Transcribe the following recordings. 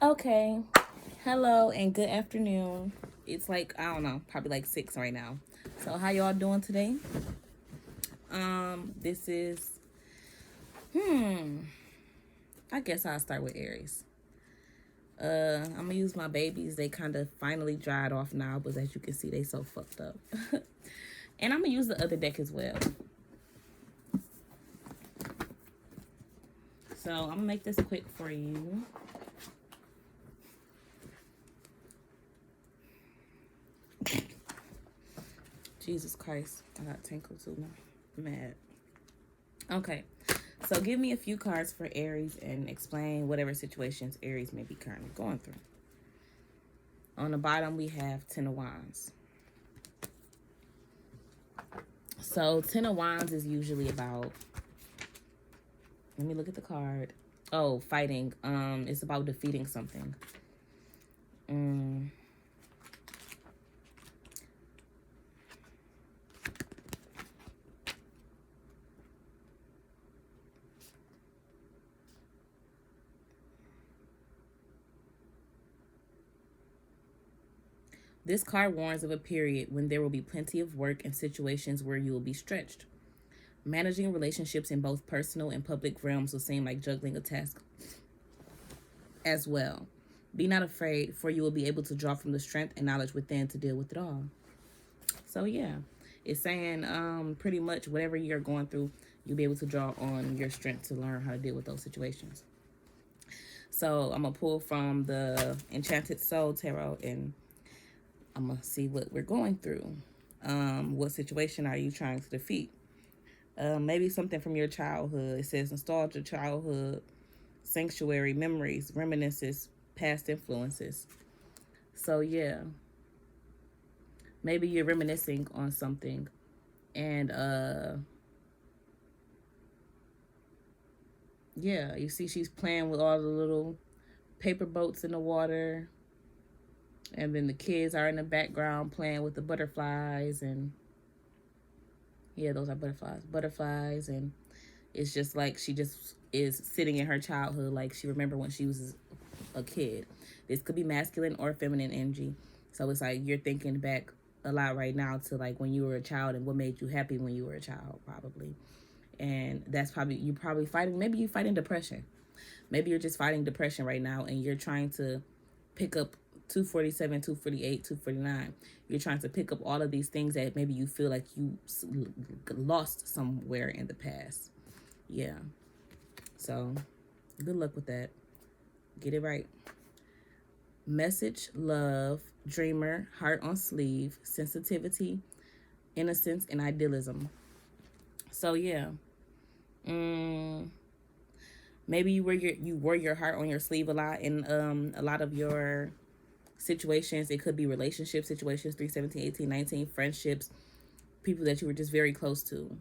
Okay. Hello and good afternoon. It's like, I don't know, probably like 6 right now. So how y'all doing today? This is I guess I'll start with Aries. I'm gonna use my babies. They kind of finally dried off now, but as you can see, they so fucked up. And I'm gonna use the other deck as well. So I'm gonna make this quick for you. Jesus Christ, I got tangled too now. I'm mad. Okay, so give me a few cards for Aries and explain whatever situations Aries may be currently going through. On the bottom, we have Ten of Wands. So Ten of Wands is usually about, let me look at the card. Oh, fighting. It's about defeating something. This card warns of a period when there will be plenty of work and situations where you will be stretched. Managing relationships in both personal and public realms will seem like juggling a task as well. Be not afraid, for you will be able to draw from the strength and knowledge within to deal with it all. So yeah, it's saying pretty much whatever you're going through, you'll be able to draw on your strength to learn how to deal with those situations. So I'm gonna pull from the Enchanted Soul Tarot, and I'm gonna see what we're going through. What situation are you trying to defeat? Maybe something from your childhood. It says nostalgia, childhood, sanctuary, memories, reminiscences, past influences. So yeah, maybe you're reminiscing on something, and yeah, you see she's playing with all the little paper boats in the water, and then the kids are in the background playing with the butterflies, and yeah, those are butterflies, and it's just like she just is sitting in her childhood, like she remember when she was a kid. This could be masculine or feminine energy, so it's like you're thinking back a lot right now to like when you were a child and what made you happy when you were a child, probably. And that's probably, you probably fighting, maybe you fighting depression. Maybe you're just fighting depression right now, and you're trying to pick up 247, 248, 249. You're trying to pick up all of these things that maybe you feel like you lost somewhere in the past. Yeah. So good luck with that. Get it right. Message, love, dreamer, heart on sleeve, sensitivity, innocence, and idealism. So yeah. Maybe you wear your heart on your sleeve a lot in a lot of your situations. It could be relationship situations, 3, 17, 18, 19, friendships, people that you were just very close to.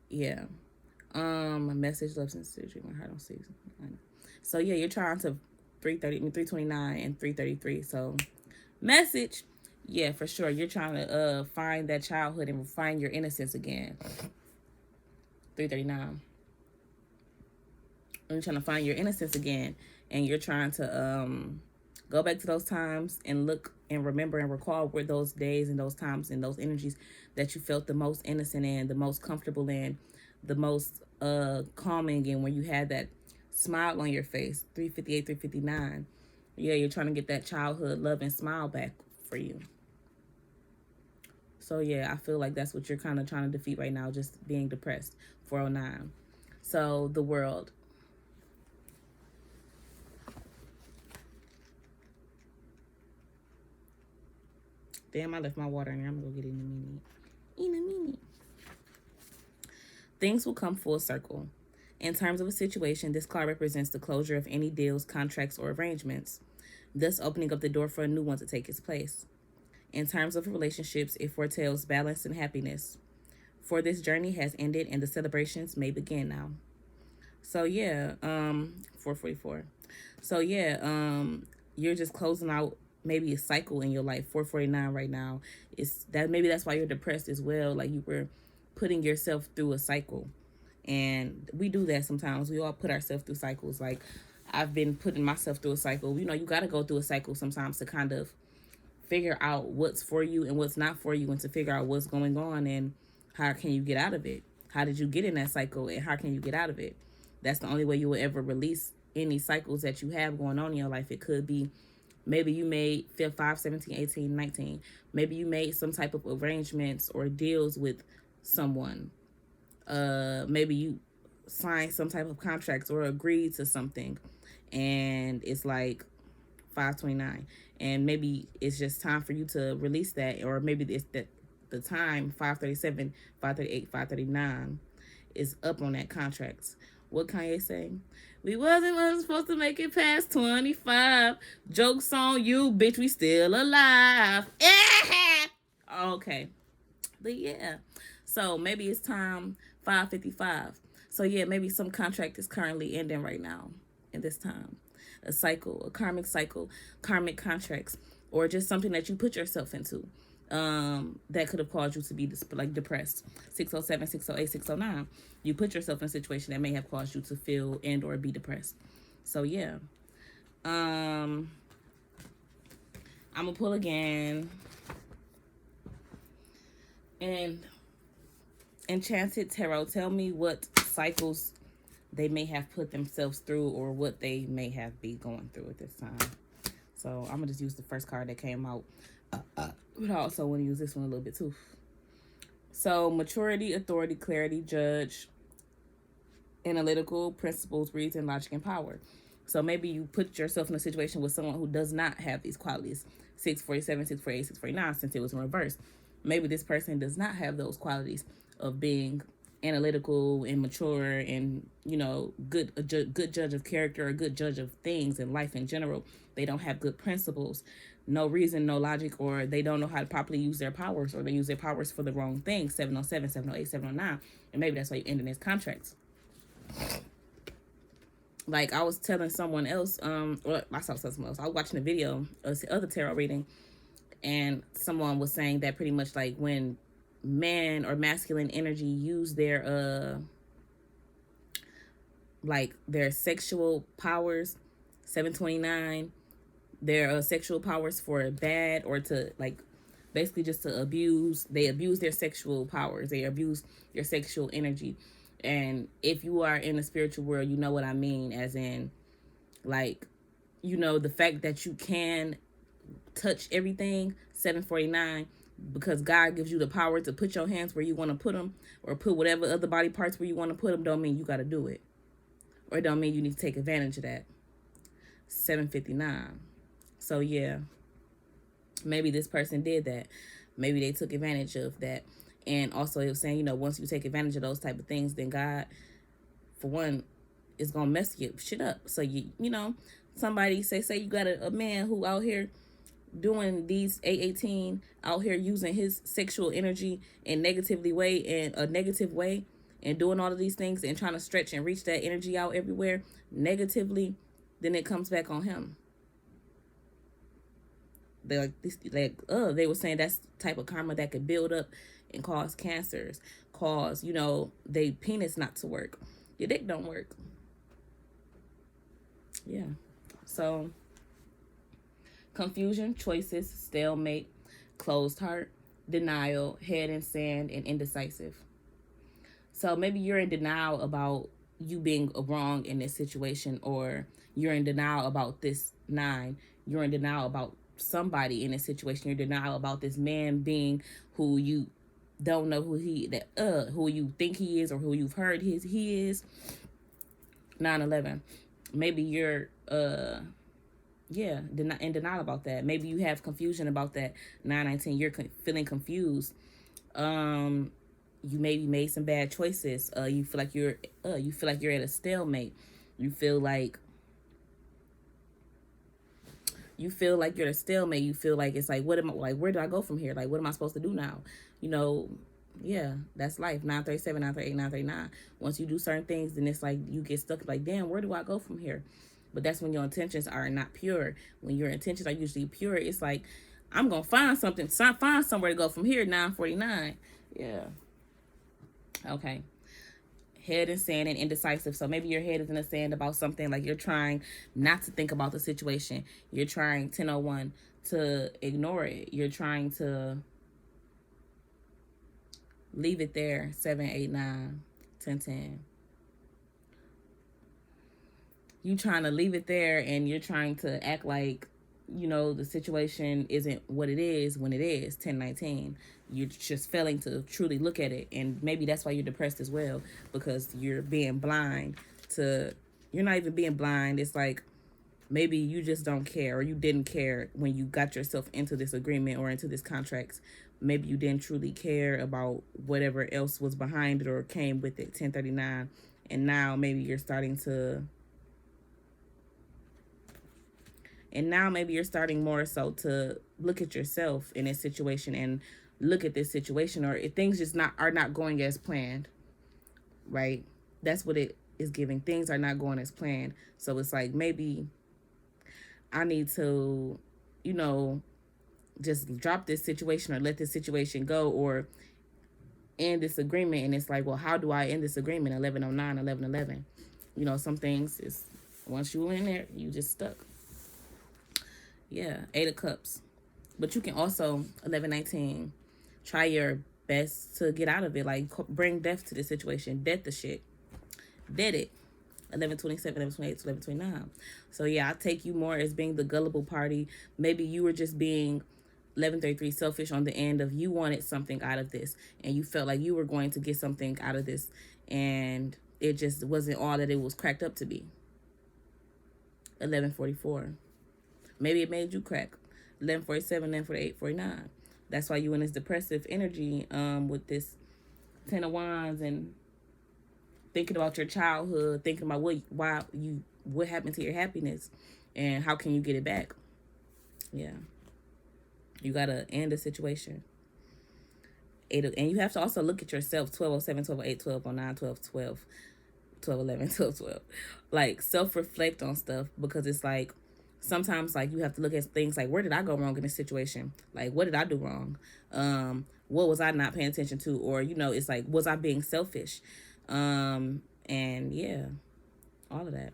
Yeah. Message, love, sensitivity, my heart on sleeve. So yeah, you're trying to 329 and 333. So message, yeah, for sure. You're trying to find that childhood and find your innocence again. 339. You're trying to find your innocence again, and you're trying to go back to those times and look and remember and recall where those days and those times and those energies that you felt the most innocent in, the most comfortable in, the most calming in, when you had that smile on your face. 358, 359. Yeah, you're trying to get that childhood love and smile back for you. So yeah, I feel like that's what you're kind of trying to defeat right now, just being depressed. 409. So the world. Damn, I left my water in there. I'm gonna go get it in a minute. In a minute. Things will come full circle. In terms of a situation, this card represents the closure of any deals, contracts, or arrangements, thus opening up the door for a new one to take its place. In terms of relationships, it foretells balance and happiness. For this journey has ended and the celebrations may begin now. So yeah, 444. So yeah, you're just closing out maybe a cycle in your life. 449 right now. It's that, maybe that's why you're depressed as well. Like you were putting yourself through a cycle. And we do that sometimes. We all put ourselves through cycles. Like I've been putting myself through a cycle. You know, you got to go through a cycle sometimes to kind of figure out what's for you and what's not for you, and to figure out what's going on and how can you get out of it. How did you get in that cycle and how can you get out of it? That's the only way you will ever release any cycles that you have going on in your life. It could be maybe you made 5, 17, 18, 19. Maybe you made some type of arrangements or deals with someone. Maybe you signed some type of contracts or agreed to something, and it's like 529, and maybe it's just time for you to release that, or maybe it's that the time 537, 538, 539 is up on that contract. What Kanye saying? We wasn't supposed to make it past 25. Jokes on you, bitch. We still alive. Okay. But yeah. So maybe it's time 555. So yeah, maybe some contract is currently ending right now in this time. A cycle, a karmic contracts, or just something that you put yourself into. That could have caused you to be like depressed. 607, 608, 609. You put yourself in a situation that may have caused you to feel and or be depressed. So yeah. I'm gonna pull again. And Enchanted Tarot, tell me what cycles they may have put themselves through or what they may have be going through at this time. So I'm gonna just use the first card that came out. But I also want to use this one a little bit too. So maturity, authority, clarity, judge, analytical, principles, reason, logic, and power. So maybe you put yourself in a situation with someone who does not have these qualities. 647, 648, 649, since it was in reverse. Maybe this person does not have those qualities of being analytical and mature and, you know, good judge of character, or good judge of things and life in general. They don't have good principles, no reason, no logic, or they don't know how to properly use their powers, or they use their powers for the wrong things. 707, 708, 709. And maybe that's why you end in these contracts. Like I was telling someone else, or I saw someone else. I was watching a video of the other tarot reading, and someone was saying that pretty much like when man or masculine energy use their like their sexual powers, 729, their sexual powers for bad, or to like basically just to abuse. They abuse their sexual powers. They abuse your sexual energy. And if you are in the spiritual world, you know what I mean, as in like, you know, the fact that you can touch everything, 749, because God gives you the power to put your hands where you want to put them, or put whatever other body parts where you want to put them, don't mean you got to do it, or don't mean you need to take advantage of that. 759. So yeah, maybe this person did that. Maybe they took advantage of that. And also it was saying, you know, once you take advantage of those type of things, then God, for one, is gonna mess your shit up. So you know, somebody say you got a man who out here doing these 818, out here using his sexual energy in negatively way, in a negative way, and doing all of these things and trying to stretch and reach that energy out everywhere negatively, then it comes back on him. They they were saying that's the type of karma that could build up and cause cancers, cause, you know, they penis not to work, your dick don't work. Yeah. So confusion, choices, stalemate, closed heart, denial, head in sand, and indecisive. So maybe you're in denial about you being wrong in this situation, or you're in denial about this 9. You're in denial about somebody in this situation. You're in denial about this man being who you don't know who you think he is, or who you've heard he is. 911. Maybe you're in denial about that. Maybe you have confusion about that. 919. You're feeling confused. You maybe made some bad choices. You feel like you're at a stalemate. You feel like you're at a stalemate. You feel like it's like, where do I go from here? Like, what am I supposed to do now? You know, yeah, that's life. 937, 938, 939. Once you do certain things, then it's like you get stuck like, damn, where do I go from here? But that's when your intentions are not pure. When your intentions are usually pure, it's like, I'm going to find somewhere to go from here, 949. Yeah. Okay. Head in sand and indecisive. So maybe your head is in the sand about something, like you're trying not to think about the situation. You're trying 1001 to ignore it. You're trying to leave it there. 7, 8, 9, 10, 10. You trying to leave it there, and you're trying to act like, you know, the situation isn't what it is when it is. 10, 19. You're just failing to truly look at it, and maybe that's why you're depressed as well, because you're being blind to, you're not even being blind. It's like maybe you just don't care, or you didn't care when you got yourself into this agreement or into this contract. Maybe you didn't truly care about whatever else was behind it or came with it. 1039. And now maybe you're starting to, and now maybe you're starting more so to look at yourself in this situation, and look at this situation, or if things just not are not going as planned, right? That's what it is giving. Things are not going as planned. So it's like, maybe I need to, you know, just drop this situation, or let this situation go, or end this agreement. And it's like, well, how do I end this agreement? 1109, 1111. You know, some things is, once you in there, you just stuck. Yeah, 8 of Cups. But you can also, 1119, try your best to get out of it. Like, bring death to the situation. Death the shit. Dead it. 1127, 1128, 1129. So yeah, I take you more as being the gullible party. Maybe you were just being 1133 selfish on the end of, you wanted something out of this, and you felt like you were going to get something out of this, and it just wasn't all that it was cracked up to be. 1144. Maybe it made you crack. 1147, 1148, 49. That's why you in this depressive energy with this 10 of Wands, and thinking about your childhood, thinking about what happened to your happiness, and how can you get it back. Yeah, you gotta end the situation. And you have to also look at yourself. 1207, 1208, 1209, 1212, 1211, 1212. Like, self-reflect on stuff, because it's like, sometimes, like, you have to look at things like, where did I go wrong in this situation? Like, what did I do wrong? What was I not paying attention to? Or, you know, it's like, was I being selfish? And yeah, all of that.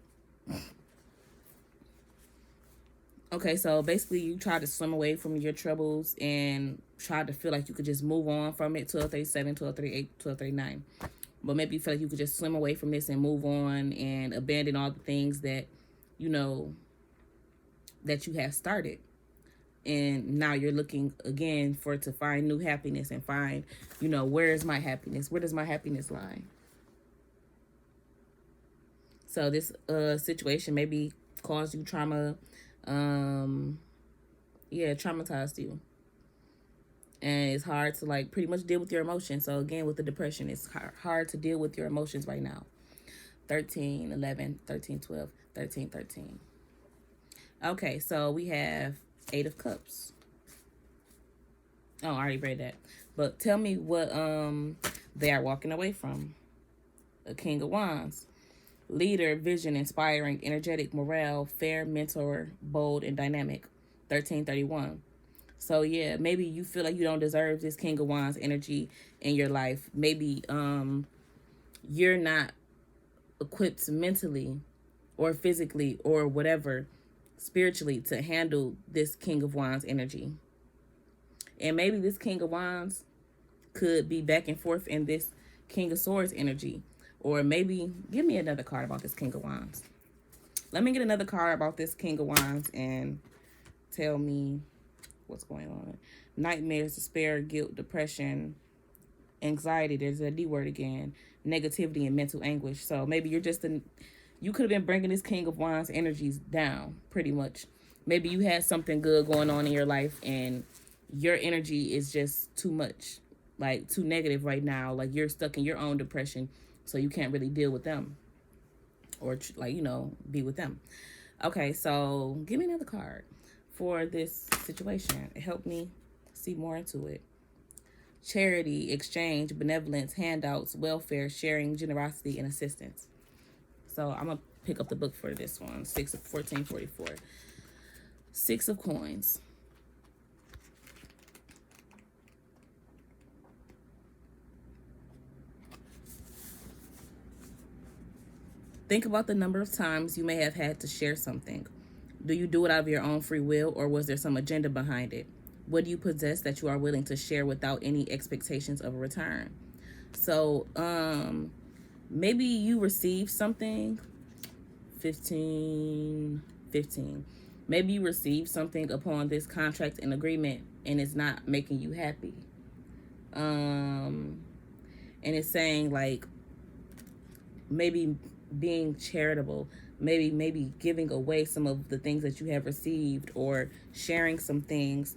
Okay, so basically you tried to swim away from your troubles and tried to feel like you could just move on from it. 1237, 1238, 1239. But maybe you feel like you could just swim away from this and move on and abandon all the things that, you know, that you have started. And now you're looking again to find new happiness, and find, you know, where is my happiness? Where does my happiness lie? So this situation maybe caused you trauma. Traumatized you. And it's hard to, like, pretty much deal with your emotions. So again, with the depression, it's hard to deal with your emotions right now. 13, 11, 13, 12, 13, 13. Okay, so we have 8 of Cups. Oh, I already read that. But tell me what they are walking away from. The King of Wands. Leader, vision, inspiring, energetic, morale, fair, mentor, bold, and dynamic. 1331. So yeah, maybe you feel like you don't deserve this King of Wands energy in your life. Maybe you're not equipped mentally or physically or whatever, spiritually, to handle this King of Wands energy. And maybe this King of Wands could be back and forth in this King of Swords energy. Or maybe, give me another card about this King of Wands. Let me get another card about this King of Wands and tell me what's going on. Nightmares, despair, guilt, depression, anxiety. There's a D word again. Negativity and mental anguish. So maybe you're just you could have been bringing this King of Wands energies down, pretty much. Maybe you had something good going on in your life, and your energy is just too much, like too negative right now. Like, you're stuck in your own depression, so you can't really deal with them, or like, you know, be with them. Okay, so give me another card for this situation. Help me see more into it. Charity, exchange, benevolence, handouts, welfare, sharing, generosity, and assistance. So I'm going to pick up the book for this one. 6 of 1444. 6 of Coins. Think about the number of times you may have had to share something. Do you do it out of your own free will, or was there some agenda behind it? What do you possess that you are willing to share without any expectations of a return? So, maybe you received something. 15, 15. Maybe you received something upon this contract and agreement, and it's not making you happy. And it's saying like maybe being charitable, maybe giving away some of the things that you have received, or sharing some things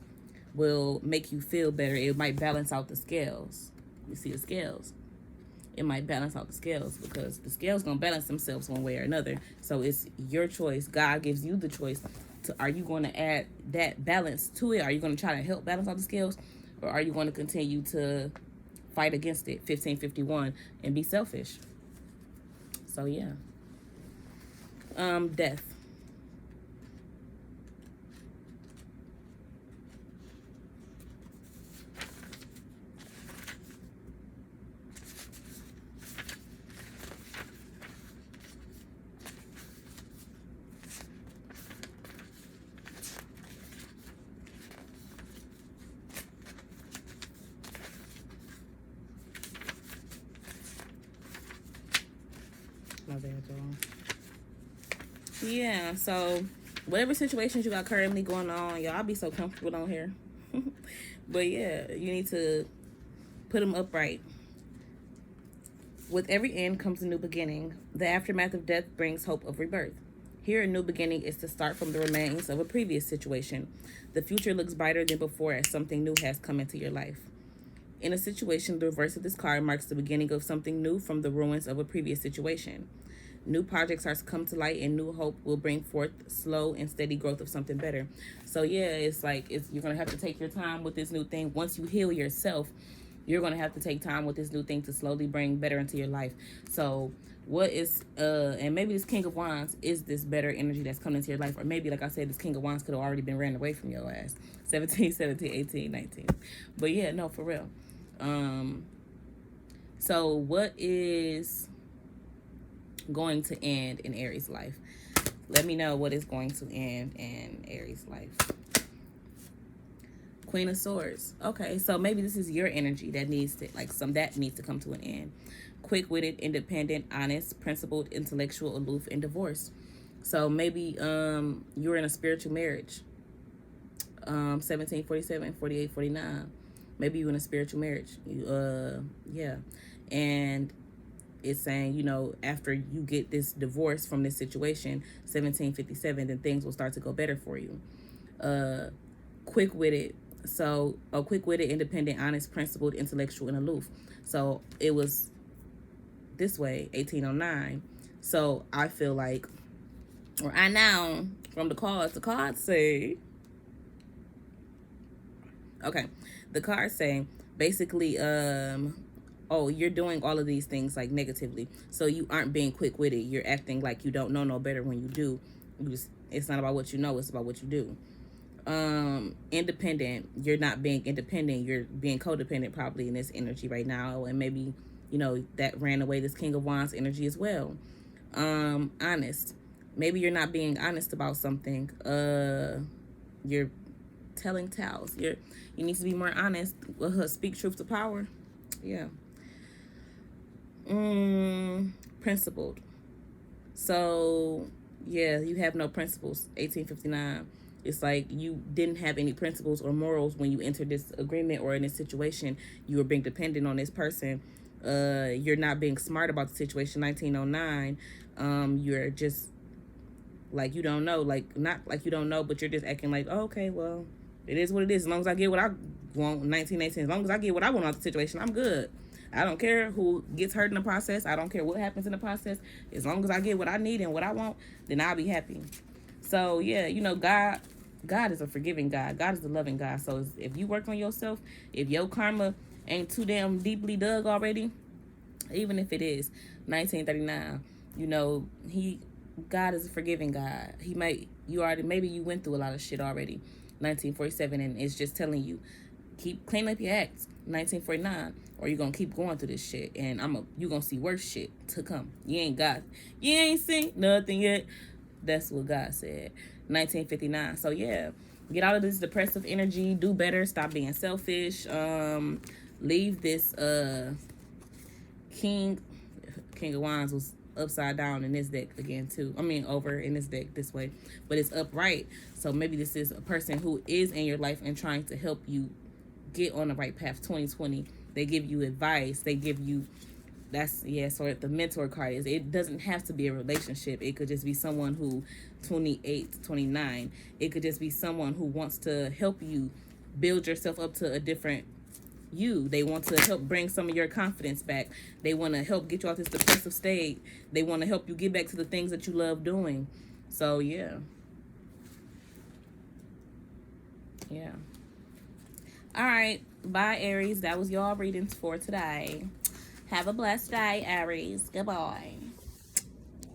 will make you feel better. It might balance out the scales. You see the scales? It might balance out the scales, because the scales gonna balance themselves one way or another. So it's your choice. God gives you the choice to, are you going to add that balance to it? Are you going to try to help balance out the scales, or are you going to continue to fight against it? 1551, and be selfish. So yeah. Death. My bad, y'all. Yeah, so whatever situations you got currently going on, y'all, I'll be so comfortable on here. But yeah, you need to put them upright. With every end comes a new beginning. The aftermath of death brings hope of rebirth. Here, a new beginning is to start from the remains of a previous situation. The future looks brighter than before as something new has come into your life. In a situation, the reverse of this card marks the beginning of something new from the ruins of a previous situation. New projects are to come to light, and new hope will bring forth slow and steady growth of something better. So yeah, it's like you're going to have to take your time with this new thing. Once you heal yourself, you're going to have to take time with this new thing to slowly bring better into your life. So what is and maybe this King of Wands is this better energy that's coming into your life, or maybe, like I said, this King of Wands could have already been ran away from your ass. 17, 17, 18, 19. But yeah, no, for real. So what is going to end in Aries life? Let me know what is going to end in Aries life. Queen of Swords. Okay, so maybe this is your energy that needs to, that needs to come to an end. Quick-witted, independent, honest, principled, intellectual, aloof, and divorced. So maybe you're in a spiritual marriage. 17, 47, 48, 49. Maybe you're in a spiritual marriage. Yeah. And it's saying, after you get this divorce from this situation, 1757, then things will start to go better for you. Quick-witted. So, quick-witted, independent, honest, principled, intellectual, and aloof. So it was this way, 1809. So I feel like, or I know from the cards say, okay, the cards say basically, oh, you're doing all of these things like negatively. So you aren't being quick-witted. You're acting like you don't know no better when you do. It's not about what you know, it's about what you do. Independent. You're not being independent. You're being codependent probably in this energy right now. And maybe, that ran away this King of Wands energy as well. Honest. Maybe you're not being honest about something. You're telling tales. You need to be more honest. Speak truth to power. Yeah. Principled. So yeah, you have no principles. 1859. It's like you didn't have any principles or morals when you entered this agreement or in this situation. You were being dependent on this person. You're not being smart about the situation. 1909. You're just like you don't know, not like you don't know, but you're just acting like, oh, okay, well, it is what it is. As long as I get what I want. 1918. As long as I get what I want out of the situation, I'm good. I don't care who gets hurt in the process. I don't care what happens in the process. As long as I get what I need and what I want, then I'll be happy. So yeah, God is a forgiving God. God is a loving God. So if you work on yourself, if your karma ain't too damn deeply dug already, even if it is 1939, God is a forgiving God. Maybe you went through a lot of shit already. 1947, and it's just telling you, keep clean up your acts. 1949, or you're gonna keep going through this shit, and you gonna see worse shit to come. You ain't seen nothing yet. That's what God said. 1959. So yeah, get out of this depressive energy. Do better. Stop being selfish. Leave this King of Wands was upside down in this deck again too. I mean over in this deck this way, but it's upright. So maybe this is a person who is in your life and trying to help you get on the right path. 2020. They give you advice. They give you, that's, yeah, so the mentor card is, it doesn't have to be a relationship. It could just be someone who 28, 29. It could just be someone who wants to help you build yourself up to a different you. They want to help bring some of your confidence back. They want to help get you out this depressive state. They want to help you get back to the things that you love doing. So yeah. Yeah. All right. Bye, Aries. That was y'all readings for today. Have a blessed day, Aries. Goodbye.